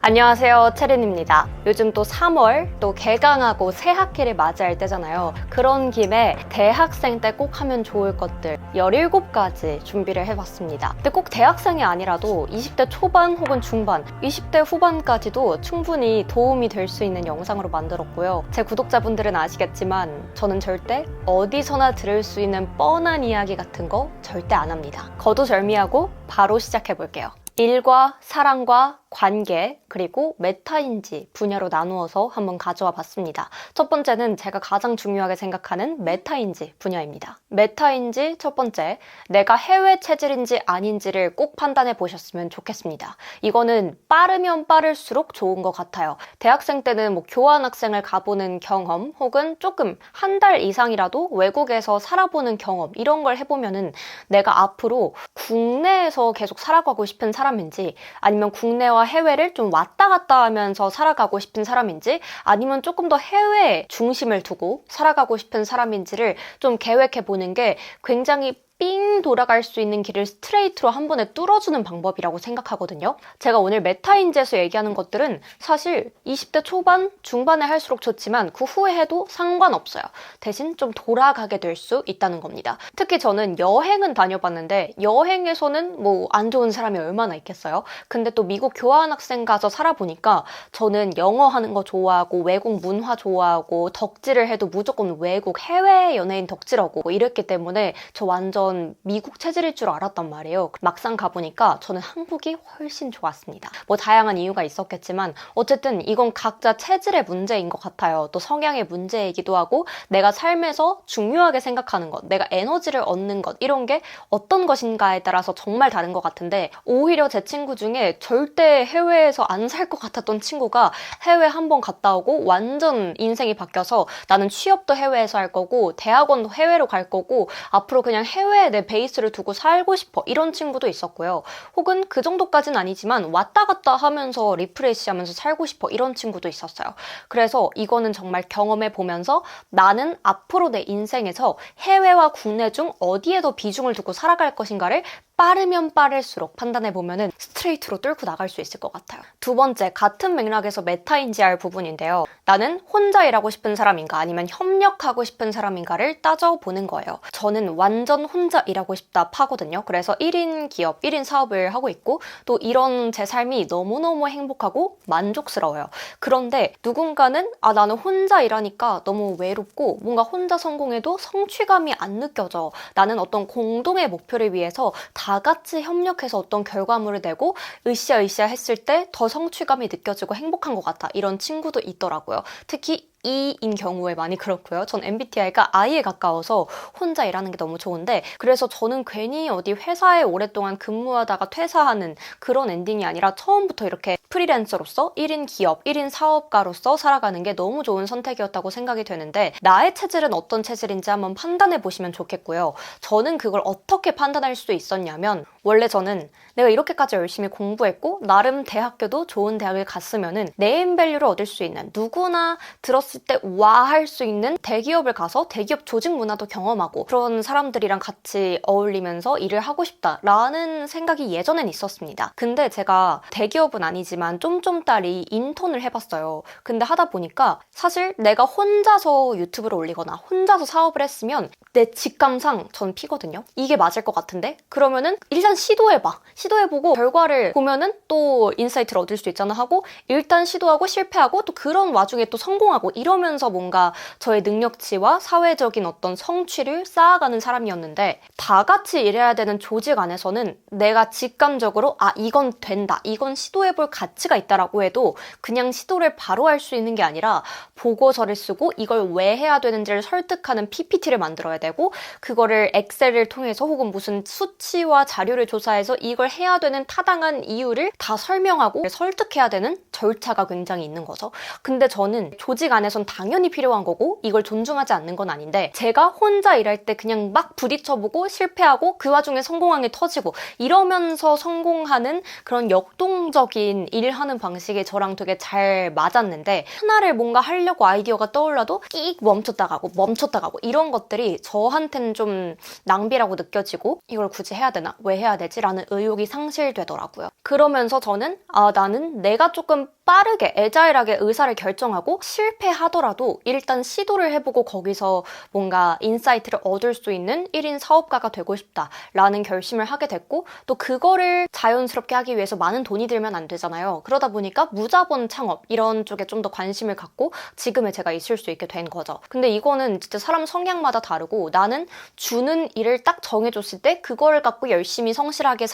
안녕하세요, 채린입니다. 요즘 또 3월 또 개강하고 새 학기를 맞이할 때잖아요. 그런 김에 대학생 때 꼭 하면 좋을 것들 17가지 준비를 해봤습니다. 근데 꼭 대학생이 아니라도 20대 초반 혹은 중반, 20대 후반까지도 충분히 도움이 될 수 있는 영상으로 만들었고요. 제 구독자분들은 아시겠지만 저는 절대 어디서나 들을 수 있는 뻔한 이야기 같은 거 절대 안 합니다. 거두절미하고 바로 시작해볼게요. 일과 사랑과 관계, 그리고 메타인지 분야로 나누어서 한번 가져와 봤습니다. 첫 번째는 제가 가장 중요하게 생각하는 메타인지 분야입니다. 메타인지 첫 번째, 내가 해외 체질인지 아닌지를 꼭 판단해 보셨으면 좋겠습니다. 이거는 빠르면 빠를수록 좋은 것 같아요. 대학생 때는 뭐 교환학생을 가보는 경험, 혹은 조금 한 달 이상이라도 외국에서 살아보는 경험, 이런 걸 해보면은 내가 앞으로 국내에서 계속 살아가고 싶은 사람인지, 아니면 국내와 해외를 좀 왔다 갔다 하면서 살아가고 싶은 사람인지, 아니면 조금 더 해외에 중심을 두고 살아가고 싶은 사람인지를 좀 계획해 보는 게 굉장히 삥 돌아갈 수 있는 길을 스트레이트로 한 번에 뚫어주는 방법이라고 생각하거든요. 제가 오늘 메타인지에서 얘기하는 것들은 사실 20대 초반, 중반에 할수록 좋지만 그 후에 해도 상관없어요. 대신 좀 돌아가게 될 수 있다는 겁니다. 특히 저는 여행은 다녀봤는데 여행에서는 뭐 안 좋은 사람이 얼마나 있겠어요? 근데 또 미국 교환학생 가서 살아보니까 저는 영어 하는 거 좋아하고 외국 문화 좋아하고 덕질을 해도 무조건 외국 해외 연예인 덕질하고 뭐 이랬기 때문에 저 완전 미국 체질일 줄 알았단 말이에요. 막상 가보니까 저는 한국이 훨씬 좋았습니다. 뭐 다양한 이유가 있었겠지만 어쨌든 이건 각자 체질의 문제인 것 같아요. 또 성향의 문제이기도 하고 내가 삶에서 중요하게 생각하는 것, 내가 에너지를 얻는 것, 이런 게 어떤 것인가에 따라서 정말 다른 것 같은데, 오히려 제 친구 중에 절대 해외에서 안 살 것 같았던 친구가 해외 한번 갔다 오고 완전 인생이 바뀌어서 나는 취업도 해외에서 할 거고 대학원도 해외로 갈 거고 앞으로 그냥 해외에 내 베이스를 두고 살고 싶어, 이런 친구도 있었고요. 혹은 그 정도까지는 아니지만 왔다 갔다 하면서 리프레시 하면서 살고 싶어, 이런 친구도 있었어요. 그래서 이거는 정말 경험해 보면서 나는 앞으로 내 인생에서 해외와 국내 중 어디에 더 비중을 두고 살아갈 것인가를 빠르면 빠를수록 판단해보면 스트레이트로 뚫고 나갈 수 있을 것 같아요. 두 번째, 같은 맥락에서 메타인지할 부분인데요. 나는 혼자 일하고 싶은 사람인가 아니면 협력하고 싶은 사람인가를 따져보는 거예요. 저는 완전 혼자 일하고 싶다 파거든요. 그래서 1인 기업, 1인 사업을 하고 있고 또 이런 제 삶이 너무너무 행복하고 만족스러워요. 그런데 누군가는 나는 혼자 일하니까 너무 외롭고 뭔가 혼자 성공해도 성취감이 안 느껴져. 나는 어떤 공동의 목표를 위해서 다 같이 협력해서 어떤 결과물을 내고 으쌰으쌰 했을 때 더 성취감이 느껴지고 행복한 것 같아, 이런 친구도 있더라고요. 특히 E인 경우에 많이 그렇고요. 전 MBTI가 I에 가까워서 혼자 일하는 게 너무 좋은데, 그래서 저는 괜히 어디 회사에 오랫동안 근무하다가 퇴사하는 그런 엔딩이 아니라 처음부터 이렇게 프리랜서로서 1인 기업, 1인 사업가로서 살아가는 게 너무 좋은 선택이었다고 생각이 되는데, 나의 체질은 어떤 체질인지 한번 판단해 보시면 좋겠고요. 저는 그걸 어떻게 판단할 수 있었냐면, 원래 저는 내가 이렇게까지 열심히 공부했고 나름 대학교도 좋은 대학을 갔으면은 네임밸류를 얻을 수 있는, 누구나 들었을 때 와 할 수 있는 대기업을 가서 대기업 조직 문화도 경험하고 그런 사람들이랑 같이 어울리면서 일을 하고 싶다라는 생각이 예전엔 있었습니다. 근데 제가 대기업은 아니지만 쫌쫌따리 인턴을 해봤어요. 근데 하다 보니까 사실 내가 혼자서 유튜브를 올리거나 혼자서 사업을 했으면 내 직감상 전 피거든요. 이게 맞을 것 같은데? 그러면은 일단 시도해봐. 시도해보고 결과를 보면은 또 인사이트를 얻을 수 있잖아 하고 일단 시도하고 실패하고 또 그런 와중에 또 성공하고 이러면서 뭔가 저의 능력치와 사회적인 어떤 성취를 쌓아가는 사람이었는데, 다 같이 일해야 되는 조직 안에서는 내가 직감적으로 이건 된다, 이건 시도해볼 가치가 있다라고 해도 그냥 시도를 바로 할 수 있는 게 아니라 보고서를 쓰고 이걸 왜 해야 되는지를 설득하는 PPT를 만들어야 되고, 그거를 엑셀을 통해서 혹은 무슨 수치와 자료를 조사해서 이걸 해야 되는 타당한 이유를 다 설명하고 설득해야 되는 절차가 굉장히 있는 거죠. 근데 저는 조직 안에선 당연히 필요한 거고 이걸 존중하지 않는 건 아닌데, 제가 혼자 일할 때 그냥 막 부딪혀보고 실패하고 그 와중에 성공한 게 터지고 이러면서 성공하는 그런 역동적인 일하는 방식이 저랑 되게 잘 맞았는데, 하나를 뭔가 하려고 아이디어가 떠올라도 끼익 멈췄다 가고 이런 것들이 저한테는 좀 낭비라고 느껴지고 이걸 굳이 해야 되나? 왜 해야 되지? 라는 의욕이 상실되더라고요. 그러면서 저는 나는 내가 조금 좀 빠르게 애자일하게 의사를 결정하고 실패하더라도 일단 시도를 해보고 거기서 뭔가 인사이트를 얻을 수 있는 1인 사업가가 되고 싶다라는 결심을 하게 됐고, 또 그거를 자연스럽게 하기 위해서 많은 돈이 들면 안 되잖아요. 그러다 보니까 무자본 창업 이런 쪽에 좀 더 관심을 갖고 지금의 제가 있을 수 있게 된 거죠. 근데 이거는 진짜 사람 성향마다 다르고, 나는 주는 일을 딱 정해줬을 때 그걸 갖고 열심히 성실하게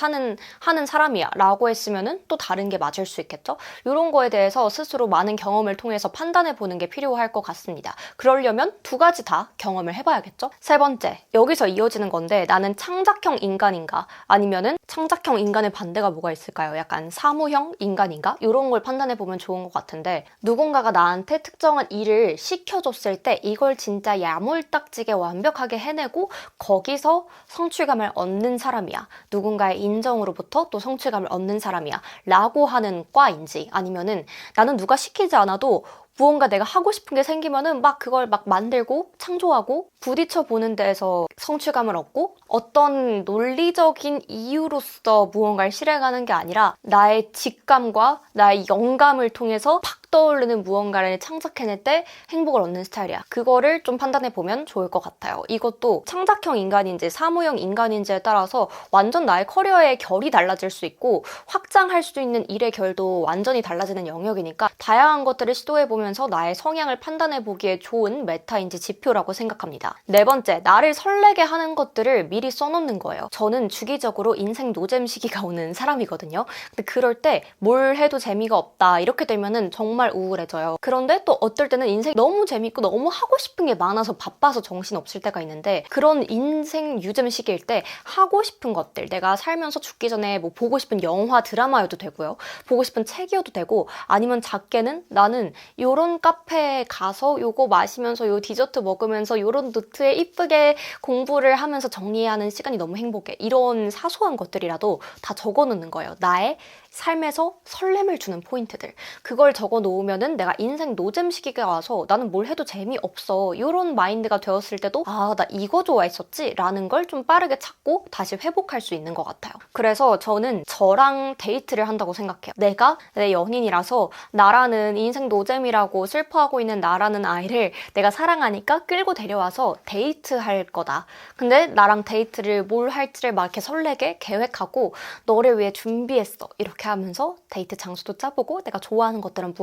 하는 사람이야 라고 했으면은 또 다른 게 맞을 수 있겠죠. 이런 거에 대해서 스스로 많은 경험을 통해서 판단해 보는 게 필요할 것 같습니다. 그러려면 두 가지 다 경험을 해봐야겠죠. 세 번째, 여기서 이어지는 건데, 나는 창작형 인간인가 아니면은 창작형 인간의 반대가 뭐가 있을까요? 약간 사무형 인간인가? 이런 걸 판단해 보면 좋은 것 같은데, 누군가가 나한테 특정한 일을 시켜줬을 때 이걸 진짜 야물딱지게 완벽하게 해내고 거기서 성취감을 얻는 사람이야, 누군가의 인정으로부터 또 성취감을 얻는 사람이야 라고 하는 과인지, 아니면은 나는 누가 시키지 않아도 무언가 내가 하고 싶은 게 생기면은 막 그걸 막 만들고 창조하고 부딪혀 보는 데에서 성취감을 얻고, 어떤 논리적인 이유로서 무언가를 실행하는 게 아니라 나의 직감과 나의 영감을 통해서 팍 떠오르는 무언가를 창작해낼 때 행복을 얻는 스타일이야. 그거를 좀 판단해 보면 좋을 것 같아요. 이것도 창작형 인간인지 사무형 인간인지에 따라서 완전 나의 커리어의 결이 달라질 수 있고, 확장할 수 있는 일의 결도 완전히 달라지는 영역이니까 다양한 것들을 시도해 보면서 나의 성향을 판단해 보기에 좋은 메타인지 지표라고 생각합니다. 네 번째, 나를 설레게 하는 것들을 미리 써놓는 거예요. 저는 주기적으로 인생 노잼 시기가 오는 사람이거든요. 근데 그럴 때 뭘 해도 재미가 없다 이렇게 되면은 정말 우울해져요. 그런데 또 어떨 때는 인생이 너무 재밌고 너무 하고 싶은 게 많아서 바빠서 정신없을 때가 있는데, 그런 인생 유잼 시기일 때 하고 싶은 것들, 내가 살면서 죽기 전에 뭐 보고 싶은 영화, 드라마여도 되고요, 보고 싶은 책이어도 되고, 아니면 작게는 나는 요런 카페에 가서 요거 마시면서 요 디저트 먹으면서 요런 노트에 이쁘게 공부를 하면서 정리하는 시간이 너무 행복해. 이런 사소한 것들이라도 다 적어놓는 거예요. 나의 삶에서 설렘을 주는 포인트들. 그걸 적어 놓으면은 내가 인생 노잼 시기가 와서 나는 뭘 해도 재미없어 이런 마인드가 되었을 때도 아, 나 이거 좋아했었지 라는 걸 좀 빠르게 찾고 다시 회복할 수 있는 것 같아요. 그래서 저는 저랑 데이트를 한다고 생각해요. 내가 내 연인이라서 나라는 인생 노잼이라고 슬퍼하고 있는 나라는 아이를 내가 사랑하니까 끌고 데려와서 데이트할 거다. 근데 나랑 데이트를 뭘 할지를 막 이렇게 설레게 계획하고 너를 위해 준비했어 이렇게 하면서 데이트 장소도 짜보고 내가 좋아하는 것들은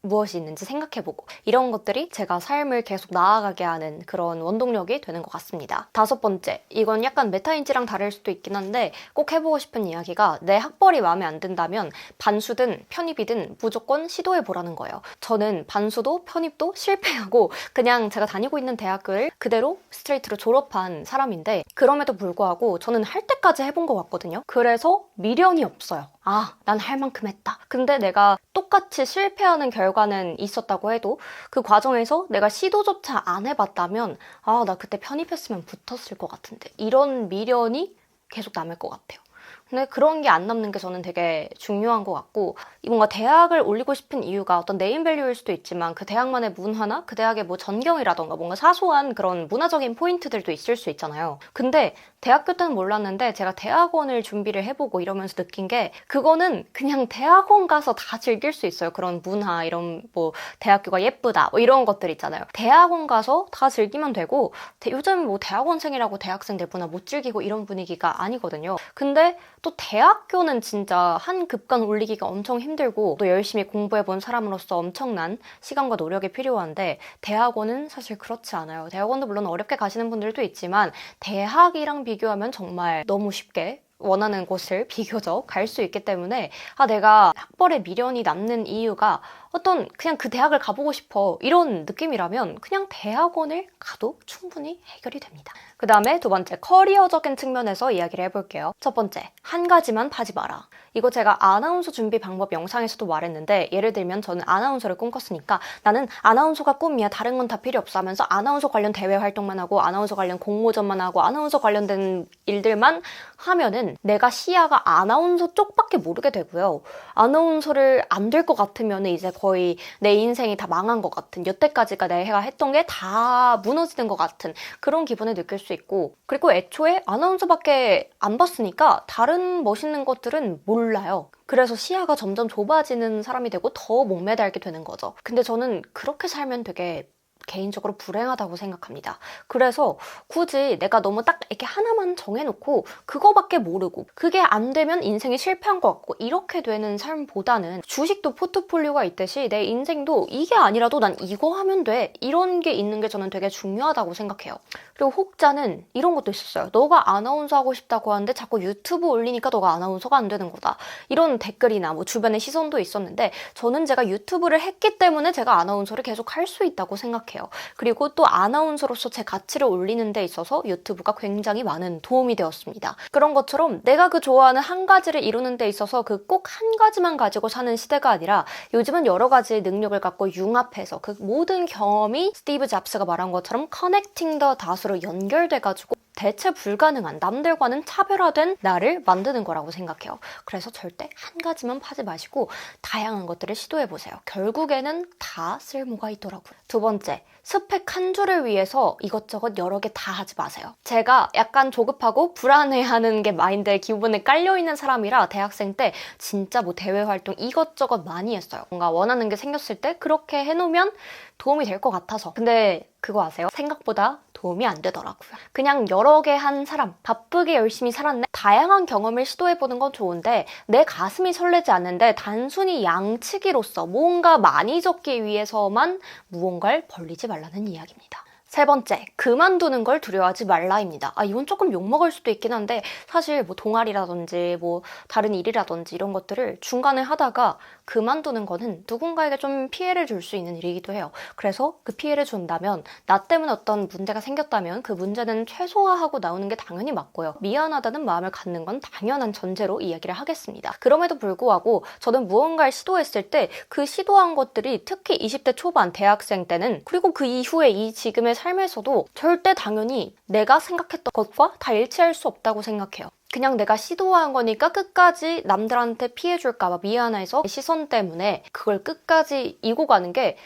무엇이 있는지 생각해보고, 이런 것들이 제가 삶을 계속 나아가게 하는 그런 원동력이 되는 것 같습니다. 다섯 번째, 이건 약간 메타인지랑 다를 수도 있긴 한데 꼭 해보고 싶은 이야기가, 내 학벌이 마음에 안 든다면 반수든 편입이든 무조건 시도해보라는 거예요. 저는 반수도 편입도 실패하고 그냥 제가 다니고 있는 대학을 그대로 스트레이트로 졸업한 사람인데, 그럼에도 불구하고 저는 할 때까지 해본 것 같거든요. 그래서 미련이 없어요. 아, 난 할 만큼 했다. 근데 내가 똑같이 실패하는 결과는 있었다고 해도 그 과정에서 내가 시도조차 안 해봤다면 아, 나 그때 편입했으면 붙었을 것 같은데, 이런 미련이 계속 남을 것 같아요. 근데 그런 게 안 남는 게 저는 되게 중요한 것 같고, 뭔가 대학을 올리고 싶은 이유가 어떤 네임밸류일 수도 있지만 그 대학만의 문화나 그 대학의 뭐 전경이라던가 뭔가 사소한 그런 문화적인 포인트들도 있을 수 있잖아요. 근데 대학교 때는 몰랐는데 제가 대학원을 준비를 해보고 이러면서 느낀 게, 그거는 그냥 대학원 가서 다 즐길 수 있어요. 그런 문화, 이런 뭐 대학교가 예쁘다 뭐 이런 것들 있잖아요. 대학원 가서 다 즐기면 되고, 요즘 뭐 대학원생이라고 대학생들 문화 못 즐기고 이런 분위기가 아니거든요. 근데 또 대학교는 진짜 한 급간 올리기가 엄청 힘들고 또 열심히 공부해본 사람으로서 엄청난 시간과 노력이 필요한데, 대학원은 사실 그렇지 않아요. 대학원도 물론 어렵게 가시는 분들도 있지만 대학이랑 비교하면 정말 너무 쉽게 원하는 곳을 비교적 갈 수 있기 때문에, 아, 내가 학벌에 미련이 남는 이유가 어떤 그냥 그 대학을 가보고 싶어 이런 느낌이라면 그냥 대학원을 가도 충분히 해결이 됩니다. 그 다음에 두 번째, 커리어적인 측면에서 이야기를 해볼게요. 첫 번째, 한 가지만 파지 마라. 이거 제가 아나운서 준비 방법 영상에서도 말했는데, 예를 들면 저는 아나운서를 꿈꿨으니까 나는 아나운서가 꿈이야, 다른 건 다 필요 없어 하면서 아나운서 관련 대외 활동만 하고 아나운서 관련 공모전만 하고 아나운서 관련된 일들만 하면은 내가 시야가 아나운서 쪽밖에 모르게 되고요. 아나운서를 안 될 것 같으면 이제 거의 내 인생이 다 망한 것 같은, 여태까지가 내가 했던 게 다 무너지는 것 같은 그런 기분을 느낄 수 있고, 그리고 애초에 아나운서밖에 안 봤으니까 다른 멋있는 것들은 몰라요. 그래서 시야가 점점 좁아지는 사람이 되고 더 목매달게 되는 거죠. 근데 저는 그렇게 살면 되게 개인적으로 불행하다고 생각합니다. 그래서 굳이 내가 너무 딱 이렇게 하나만 정해놓고 그거밖에 모르고 그게 안 되면 인생이 실패한 것 같고 이렇게 되는 삶보다는, 주식도 포트폴리오가 있듯이 내 인생도 이게 아니라도 난 이거 하면 돼, 이런 게 있는 게 저는 되게 중요하다고 생각해요. 그리고 혹자는 이런 것도 있었어요. 너가 아나운서 하고 싶다고 하는데 자꾸 유튜브 올리니까 너가 아나운서가 안 되는 거다, 이런 댓글이나 뭐 주변의 시선도 있었는데, 저는 제가 유튜브를 했기 때문에 제가 아나운서를 계속 할 수 있다고 생각해요. 그리고 또 아나운서로서 제 가치를 올리는 데 있어서 유튜브가 굉장히 많은 도움이 되었습니다. 그런 것처럼 내가 그 좋아하는 한 가지를 이루는 데 있어서 그 꼭 한 가지만 가지고 사는 시대가 아니라, 요즘은 여러 가지 능력을 갖고 융합해서 그 모든 경험이 스티브 잡스가 말한 것처럼 커넥팅 더 닷으로 연결돼가지고 대체 불가능한, 남들과는 차별화된 나를 만드는 거라고 생각해요. 그래서 절대 한 가지만 파지 마시고 다양한 것들을 시도해보세요. 결국에는 다 쓸모가 있더라고요. 두 번째, 스펙 한 줄을 위해서 이것저것 여러 개 다 하지 마세요. 제가 약간 조급하고 불안해하는 게 마인드에 기본에 깔려있는 사람이라 대학생 때 진짜 뭐 대외 활동 이것저것 많이 했어요. 뭔가 원하는 게 생겼을 때 그렇게 해놓으면 도움이 될 것 같아서. 근데 그거 아세요? 생각보다 도움이 안 되더라고요. 그냥 여러 개 한 사람, 바쁘게 열심히 살았네. 다양한 경험을 시도해보는 건 좋은데 내 가슴이 설레지 않는데 단순히 양치기로서 뭔가 많이 적기 위해서만 무언가를 벌리지 말라는 이야기입니다. 세 번째, 그만두는 걸 두려워하지 말라입니다. 이건 조금 욕먹을 수도 있긴 한데, 사실 뭐 동아리라든지 뭐 다른 일이라든지 이런 것들을 중간에 하다가 그만두는 거는 누군가에게 좀 피해를 줄 수 있는 일이기도 해요. 그래서 그 피해를 준다면, 나 때문에 어떤 문제가 생겼다면 그 문제는 최소화하고 나오는 게 당연히 맞고요. 미안하다는 마음을 갖는 건 당연한 전제로 이야기를 하겠습니다. 그럼에도 불구하고 저는 무언가를 시도했을 때 그 시도한 것들이 특히 20대 초반 대학생 때는, 그리고 그 이후에 이 지금의 삶에서도 절대 당연히 내가 생각했던 것과 다 일치할 수 없다고 생각해요. 그냥 내가 시도한 거니까 끝까지 남들한테 피해 줄까 봐 미안해서 시선 때문에 그걸 끝까지 이고 가는 게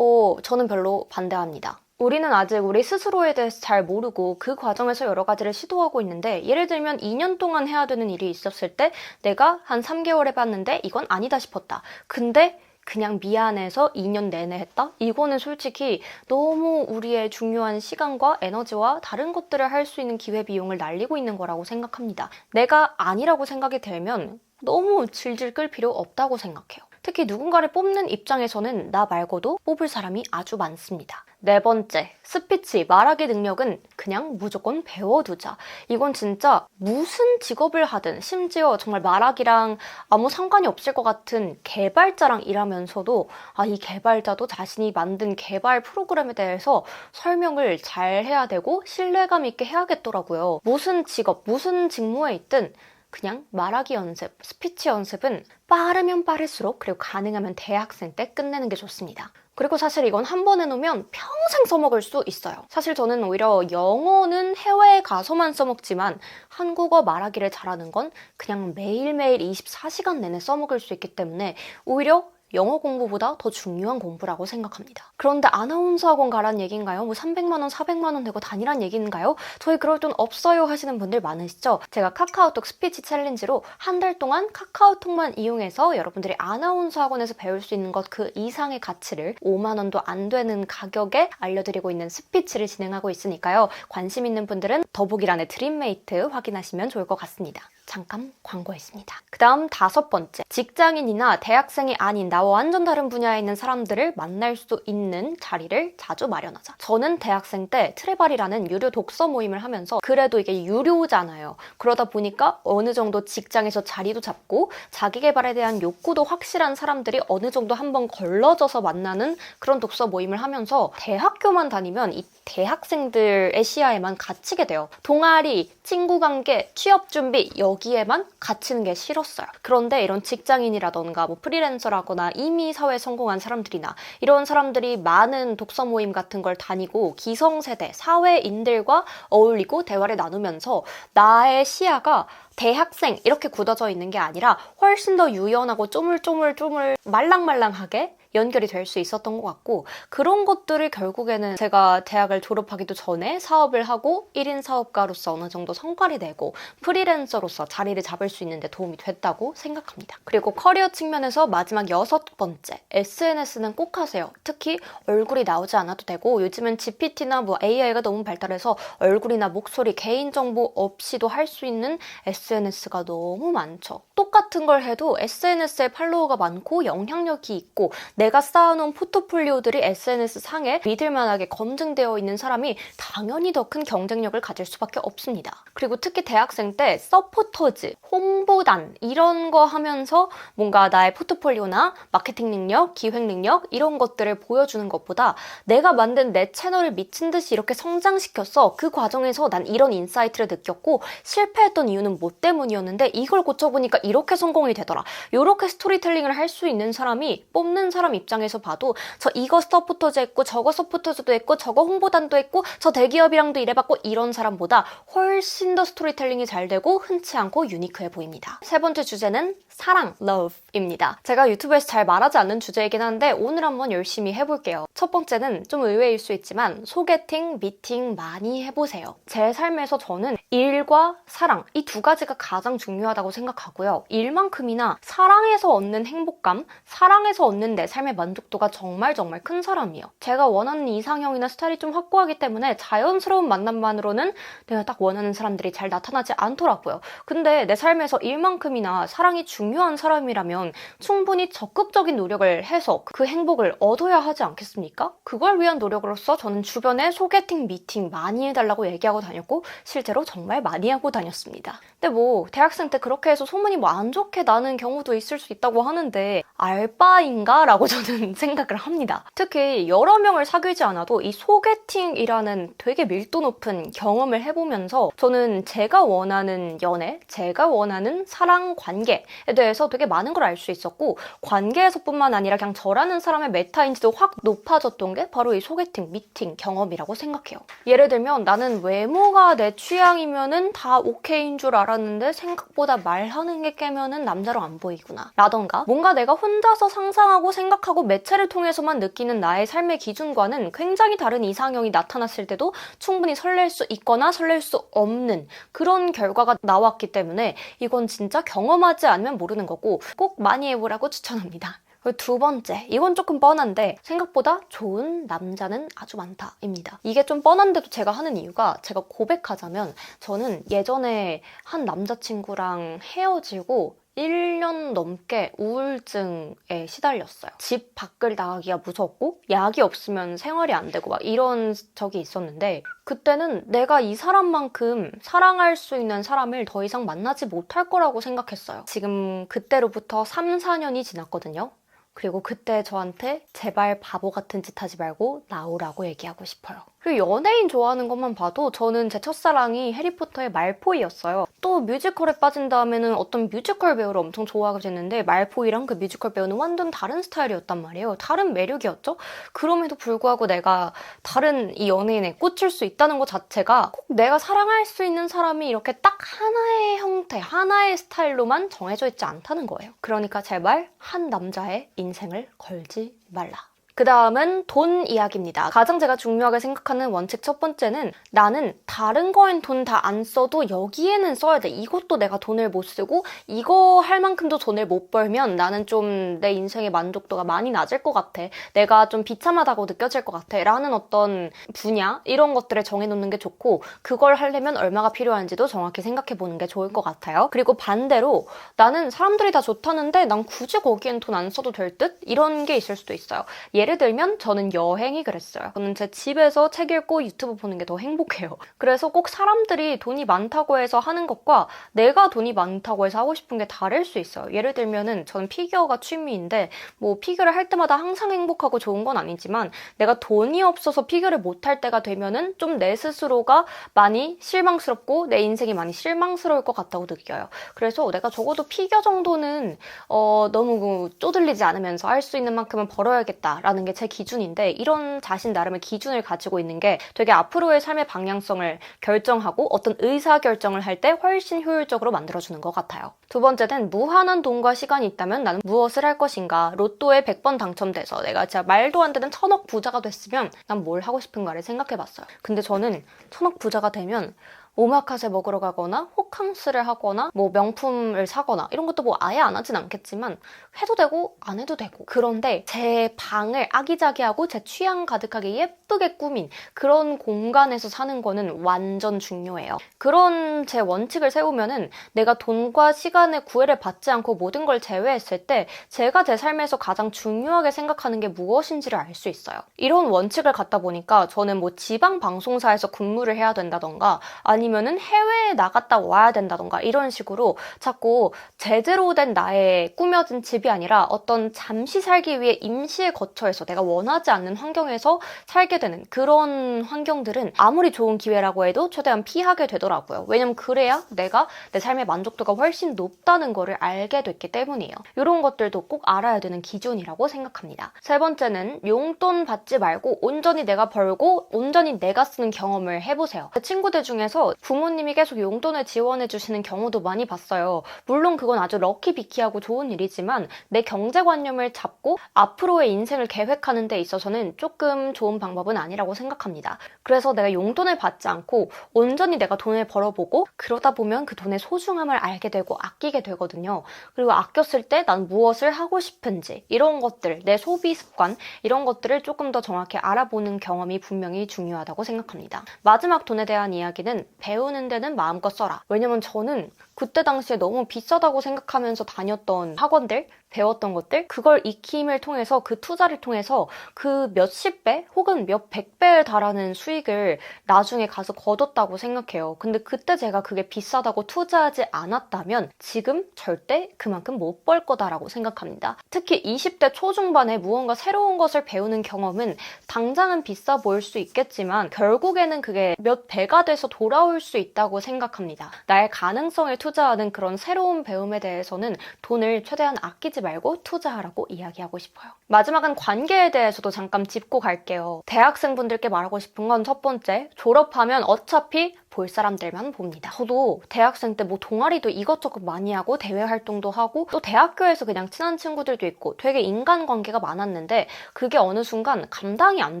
저는 별로 반대합니다. 우리는 아직 우리 스스로에 대해서 잘 모르고 그 과정에서 여러 가지를 시도하고 있는데, 예를 들면 2년 동안 해야 되는 일이 있었을 때 내가 한 3개월 해봤는데 이건 아니다 싶었다. 근데 그냥 미안해서 2년 내내 했다? 이거는 솔직히 너무 우리의 중요한 시간과 에너지와 다른 것들을 할 수 있는 기회비용을 날리고 있는 거라고 생각합니다. 내가 아니라고 생각이 들면 너무 질질 끌 필요 없다고 생각해요. 특히 누군가를 뽑는 입장에서는 나 말고도 뽑을 사람이 아주 많습니다. 네 번째, 스피치, 말하기 능력은 그냥 무조건 배워두자. 이건 진짜 무슨 직업을 하든, 심지어 정말 말하기랑 아무 상관이 없을 것 같은 개발자랑 일하면서도 이 개발자도 자신이 만든 개발 프로그램에 대해서 설명을 잘 해야 되고 신뢰감 있게 해야겠더라고요. 무슨 직업, 무슨 직무에 있든 그냥 말하기 연습, 스피치 연습은 빠르면 빠를수록, 그리고 가능하면 대학생 때 끝내는 게 좋습니다. 그리고 사실 이건 한 번 해놓으면 평생 써먹을 수 있어요. 사실 저는 오히려 영어는 해외에 가서만 써먹지만 한국어 말하기를 잘하는 건 그냥 매일매일 24시간 내내 써먹을 수 있기 때문에 오히려 영어 공부보다 더 중요한 공부라고 생각합니다. 그런데 아나운서 학원 가란 얘기인가요? 뭐 300만 원, 400만 원 내고 다니란 얘기인가요? 저희 그럴 돈 없어요 하시는 분들 많으시죠? 제가 카카오톡 스피치 챌린지로 한 달 동안 카카오톡만 이용해서 여러분들이 아나운서 학원에서 배울 수 있는 것 그 이상의 가치를 5만 원도 안 되는 가격에 알려드리고 있는 스피치를 진행하고 있으니까요. 관심 있는 분들은 더보기란에 드림메이트 확인하시면 좋을 것 같습니다. 잠깐 광고했습니다. 그 다음 5번째, 직장인이나 대학생이 아닌 나와 완전 다른 분야에 있는 사람들을 만날 수 있는 자리를 자주 마련하자. 저는 대학생 때 트레발이라는 유료 독서 모임을 하면서, 그래도 이게 유료잖아요. 그러다 보니까 어느 정도 직장에서 자리도 잡고 자기 개발에 대한 욕구도 확실한 사람들이 어느 정도 한번 걸러져서 만나는 그런 독서 모임을 하면서 대학교만 다니면 이 대학생들의 시야에만 갇히게 돼요. 동아리, 친구 관계, 취업 준비 여기에만 갇히는 게 싫었어요. 그런데 이런 직장인이라던가 뭐 프리랜서라거나 이미 사회에 성공한 사람들이나 이런 사람들이 많은 독서 모임 같은 걸 다니고 기성세대, 사회인들과 어울리고 대화를 나누면서 나의 시야가 대학생 이렇게 굳어져 있는 게 아니라 훨씬 더 유연하고 쪼물쪼물쪼물 말랑말랑하게 연결이 될 수 있었던 것 같고, 그런 것들을 결국에는 제가 대학을 졸업하기도 전에 사업을 하고 1인 사업가로서 어느 정도 성과를 내고 프리랜서로서 자리를 잡을 수 있는 데 도움이 됐다고 생각합니다. 그리고 커리어 측면에서 마지막 6번째, SNS는 꼭 하세요. 특히 얼굴이 나오지 않아도 되고, 요즘은 GPT나 뭐 AI가 너무 발달해서 얼굴이나 목소리, 개인정보 없이도 할 수 있는 SNS가 너무 많죠. 똑같은 걸 해도 SNS에 팔로워가 많고 영향력이 있고 내가 쌓아놓은 포트폴리오들이 SNS 상에 믿을만하게 검증되어 있는 사람이 당연히 더 큰 경쟁력을 가질 수밖에 없습니다. 그리고 특히 대학생 때 서포터즈, 홍보단 이런 거 하면서 뭔가 나의 포트폴리오나 마케팅 능력, 기획 능력 이런 것들을 보여주는 것보다 내가 만든 내 채널을 미친 듯이 이렇게 성장시켰어. 그 과정에서 난 이런 인사이트를 느꼈고 실패했던 이유는 뭐 때문이었는데 이걸 고쳐보니까 이렇게 성공이 되더라. 이렇게 스토리텔링을 할 수 있는 사람이 뽑는 사람 입장에서 봐도 저 이거 서포터즈 했고 저거 서포터즈도 했고 저거 홍보단도 했고 저 대기업이랑도 일해봤고 이런 사람보다 훨씬 더 스토리텔링이 잘 되고 흔치 않고 유니크해 보입니다. 세 번째 주제는 사랑, love입니다. 제가 유튜브에서 잘 말하지 않는 주제이긴 한데 오늘 한번 열심히 해볼게요. 첫 번째는 좀 의외일 수 있지만 소개팅, 미팅 많이 해보세요. 제 삶에서 저는 일과 사랑 이 두 가지가 가장 중요하다고 생각하고요. 일만큼이나 사랑에서 얻는 행복감, 사랑에서 얻는 내 삶의 만족도가 정말 큰 사람이에요. 제가 원하는 이상형이나 스타일이 좀 확고하기 때문에 자연스러운 만남만으로는 내가 딱 원하는 사람들이 잘 나타나지 않더라고요. 근데 내 삶에서 일만큼이나 사랑이 중요한 사람이라면 충분히 적극적인 노력을 해서 그 행복을 얻어야 하지 않겠습니까? 그걸 위한 노력으로서 저는 주변에 소개팅, 미팅 많이 해달라고 얘기하고 다녔고 실제로 정말 많이 하고 다녔습니다. 근데 뭐 대학생 때 그렇게 해서 소문이 뭐 안 좋게 나는 경우도 있을 수 있다고 하는데 알바인가? 라고 저는 생각을 합니다. 특히 여러 명을 사귀지 않아도 이 소개팅이라는 되게 밀도 높은 경험을 해보면서 저는 제가 원하는 연애, 제가 원하는 사랑 관계에 대해서 되게 많은 걸 알 수 있었고 관계에서뿐만 아니라 그냥 저라는 사람의 메타인지도 확 높아졌던 게 바로 이 소개팅, 미팅 경험이라고 생각해요. 예를 들면 나는 외모가 내 취향이면은 다 오케이인 줄 알았는데 생각보다 말하는 게 깨면은 남자로 안 보이구나 라던가 뭔가 내가 혼자서 상상하고 생각하고 매체를 통해서만 느끼는 나의 삶의 기준과는 굉장히 다른 이상형이 나타났을 때도 충분히 설렐 수 있거나 설렐 수 없는 그런 결과가 나왔기 때문에 이건 진짜 경험하지 않으면 모르는 거고 꼭 많이 해보라고 추천합니다. 두 번째, 이건 조금 뻔한데 생각보다 좋은 남자는 아주 많다입니다. 이게 좀 뻔한데도 제가 하는 이유가 제가 고백하자면 저는 예전에 한 남자친구랑 헤어지고 1년 넘게 우울증에 시달렸어요. 집 밖을 나가기가 무섭고 약이 없으면 생활이 안 되고 막 이런 적이 있었는데 그때는 내가 이 사람만큼 사랑할 수 있는 사람을 더 이상 만나지 못할 거라고 생각했어요. 지금 그때로부터 3, 4년이 지났거든요. 그리고 그때 저한테 제발 바보 같은 짓 하지 말고 나오라고 얘기하고 싶어요. 그리고 연예인 좋아하는 것만 봐도 저는 제 첫사랑이 해리포터의 말포이였어요. 또 뮤지컬에 빠진 다음에는 어떤 뮤지컬 배우를 엄청 좋아하게 됐는데 말포이랑 그 뮤지컬 배우는 완전 다른 스타일이었단 말이에요. 다른 매력이었죠? 그럼에도 불구하고 내가 다른 이 연예인에 꽂힐 수 있다는 것 자체가 꼭 내가 사랑할 수 있는 사람이 이렇게 딱 하나의 형태, 하나의 스타일로만 정해져 있지 않다는 거예요. 그러니까 제발 한 남자의 인생을 걸지 말라. 그 다음은 돈 이야기입니다. 가장 제가 중요하게 생각하는 원칙 첫 번째는 나는 다른 거엔 돈 다 안 써도 여기에는 써야 돼. 이것도 내가 돈을 못 쓰고 이거 할 만큼도 돈을 못 벌면 나는 좀 내 인생의 만족도가 많이 낮을 것 같아. 내가 좀 비참하다고 느껴질 것 같아. 라는 어떤 분야 이런 것들을 정해놓는 게 좋고 그걸 하려면 얼마가 필요한지도 정확히 생각해보는 게 좋을 것 같아요. 그리고 반대로 나는 사람들이 다 좋다는데 난 굳이 거기엔 돈 안 써도 될 듯? 이런 게 있을 수도 있어요. 예를 들면 저는 여행이 그랬어요. 저는 제 집에서 책 읽고 유튜브 보는 게 더 행복해요. 그래서 꼭 사람들이 돈이 많다고 해서 하는 것과 내가 돈이 많다고 해서 하고 싶은 게 다를 수 있어요. 예를 들면은 저는 피규어가 취미인데 뭐 피규어를 할 때마다 항상 행복하고 좋은 건 아니지만 내가 돈이 없어서 피규어를 못 할 때가 되면은 좀 내 스스로가 많이 실망스럽고 내 인생이 많이 실망스러울 것 같다고 느껴요. 그래서 내가 적어도 피규어 정도는 너무 쪼들리지 않으면서 할 수 있는 만큼은 벌어야겠다 라는 라는 게 제 기준인데 이런 자신 나름의 기준을 가지고 있는 게 되게 앞으로의 삶의 방향성을 결정하고 어떤 의사결정을 할 때 훨씬 효율적으로 만들어주는 것 같아요. 두 번째는 무한한 돈과 시간이 있다면 나는 무엇을 할 것인가. 로또에 100번 당첨돼서 내가 진짜 말도 안 되는 1000억 부자가 됐으면 난 뭘 하고 싶은가를 생각해봤어요. 근데 저는 1000억 부자가 되면 오마카세 먹으러 가거나 호캉스를 하거나 뭐 명품을 사거나 이런 것도 뭐 아예 안 하진 않겠지만 해도 되고 안 해도 되고, 그런데 제 방을 아기자기하고 제 취향 가득하게 예쁘게 꾸민 그런 공간에서 사는 거는 완전 중요해요. 그런 제 원칙을 세우면은 내가 돈과 시간의 구애를 받지 않고 모든 걸 제외했을 때 제가 제 삶에서 가장 중요하게 생각하는 게 무엇인지를 알 수 있어요. 이런 원칙을 갖다 보니까 저는 뭐 지방 방송사에서 근무를 해야 된다던가 아니면은 해외에 나갔다 와야 된다던가 이런 식으로 자꾸 제대로 된 나의 꾸며진 집이 아니라 어떤 잠시 살기 위해 임시의 거처에서 내가 원하지 않는 환경에서 살게 되는 그런 환경들은 아무리 좋은 기회라고 해도 최대한 피하게 되더라고요. 왜냐면 그래야 내가 내 삶의 만족도가 훨씬 높다는 거를 알게 됐기 때문이에요. 이런 것들도 꼭 알아야 되는 기준이라고 생각합니다. 세 번째는 용돈 받지 말고 온전히 내가 벌고 온전히 내가 쓰는 경험을 해보세요. 제 친구들 중에서 부모님이 계속 용돈을 지원해 주시는 경우도 많이 봤어요. 물론 그건 아주 럭키비키하고 좋은 일이지만 내 경제관념을 잡고 앞으로의 인생을 계획하는 데 있어서는 조금 좋은 방법은 아니라고 생각합니다. 그래서 내가 용돈을 받지 않고 온전히 내가 돈을 벌어보고 그러다 보면 그 돈의 소중함을 알게 되고 아끼게 되거든요. 그리고 아꼈을 때 난 무엇을 하고 싶은지 이런 것들, 내 소비 습관 이런 것들을 조금 더 정확히 알아보는 경험이 분명히 중요하다고 생각합니다. 마지막 돈에 대한 이야기는 배우는 데는 마음껏 써라. 왜냐면 저는 그때 당시에 너무 비싸다고 생각하면서 다녔던 학원들, 배웠던 것들, 그걸 익힘을 통해서 그 투자를 통해서 그 몇십 배 혹은 몇 백 배에 달하는 수익을 나중에 가서 거뒀다고 생각해요. 근데 그때 제가 그게 비싸다고 투자하지 않았다면 지금 절대 그만큼 못 벌 거다라고 생각합니다. 특히 20대 초중반에 무언가 새로운 것을 배우는 경험은 당장은 비싸 보일 수 있겠지만 결국에는 그게 몇 배가 돼서 돌아올 수 있다고 생각합니다. 나의 가능성을 투자하는 그런 새로운 배움에 대해서는 돈을 최대한 아끼지 말고 투자하라고 이야기하고 싶어요. 마지막은 관계에 대해서도 잠깐 짚고 갈게요. 대학생분들께 말하고 싶은 건 첫 번째, 졸업하면 어차피 볼 사람들만 봅니다. 저도 대학생 때 뭐 동아리도 이것저것 많이 하고 대외 활동도 하고 또 대학교에서 그냥 친한 친구들도 있고 되게 인간관계가 많았는데 그게 어느 순간 감당이 안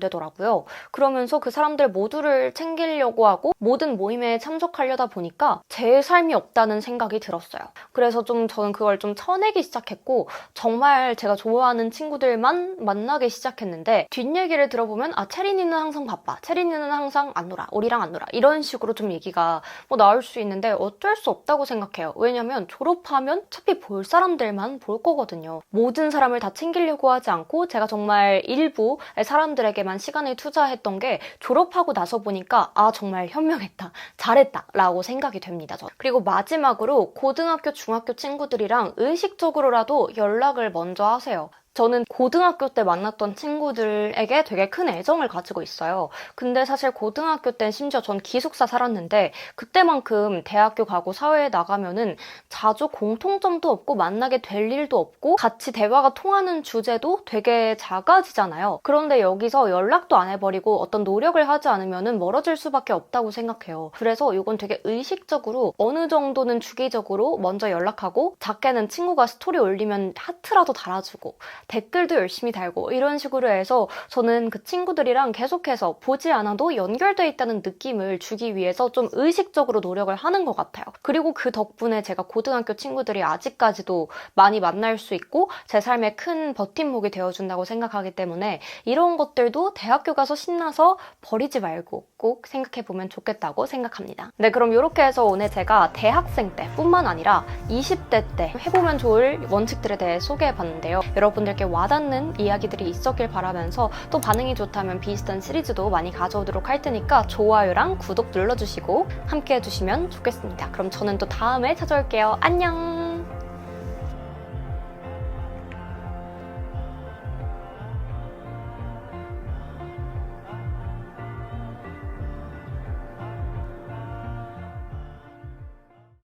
되더라고요. 그러면서 그 사람들 모두를 챙기려고 하고 모든 모임에 참석하려다 보니까 제 삶이 없다는 생각이 들었어요. 그래서 저는 그걸 좀 쳐내기 시작했고 정말 제가 좋아하는 친구들만 만나기 시작했는데 뒷얘기를 들어보면 체린이는 항상 바빠, 체린이는 항상 안 놀아, 우리랑 안 놀아 이런 식으로 좀 얘기가 나올 수 있는데 어쩔 수 없다고 생각해요. 왜냐면 졸업하면 어차피 볼 사람들만 볼 거거든요. 모든 사람을 다 챙기려고 하지 않고 제가 정말 일부의 사람들에게만 시간을 투자했던 게 졸업하고 나서 보니까 정말 현명했다, 잘했다 라고 생각이 됩니다. 그리고 마지막으로 고등학교, 중학교 친구들이랑 의식적으로라도 연락을 먼저 하세요. 저는 고등학교 때 만났던 친구들에게 되게 큰 애정을 가지고 있어요. 근데 사실 고등학교 땐 심지어 전 기숙사 살았는데 그때만큼 대학교 가고 사회에 나가면은 자주 공통점도 없고 만나게 될 일도 없고 같이 대화가 통하는 주제도 되게 작아지잖아요. 그런데 여기서 연락도 안 해버리고 어떤 노력을 하지 않으면은 멀어질 수밖에 없다고 생각해요. 그래서 이건 되게 의식적으로 어느 정도는 주기적으로 먼저 연락하고 작게는 친구가 스토리 올리면 하트라도 달아주고 댓글도 열심히 달고 이런 식으로 해서 저는 그 친구들이랑 계속해서 보지 않아도 연결돼 있다는 느낌을 주기 위해서 좀 의식적으로 노력을 하는 것 같아요. 그리고 그 덕분에 제가 고등학교 친구들이 아직까지도 많이 만날 수 있고 제 삶에 큰 버팀목이 되어준다고 생각하기 때문에 이런 것들도 대학교 가서 신나서 버리지 말고 꼭 생각해보면 좋겠다고 생각합니다. 네, 그럼 이렇게 해서 오늘 제가 대학생 때뿐만 아니라 20대 때 해보면 좋을 원칙들에 대해 소개해봤는데요. 여러분들께 와닿는 이야기들이 있었길 바라면서 또 반응이 좋다면 비슷한 시리즈도 많이 가져오도록 할 테니까 좋아요랑 구독 눌러주시고 함께 해주시면 좋겠습니다. 그럼 저는 또 다음에 찾아올게요. 안녕!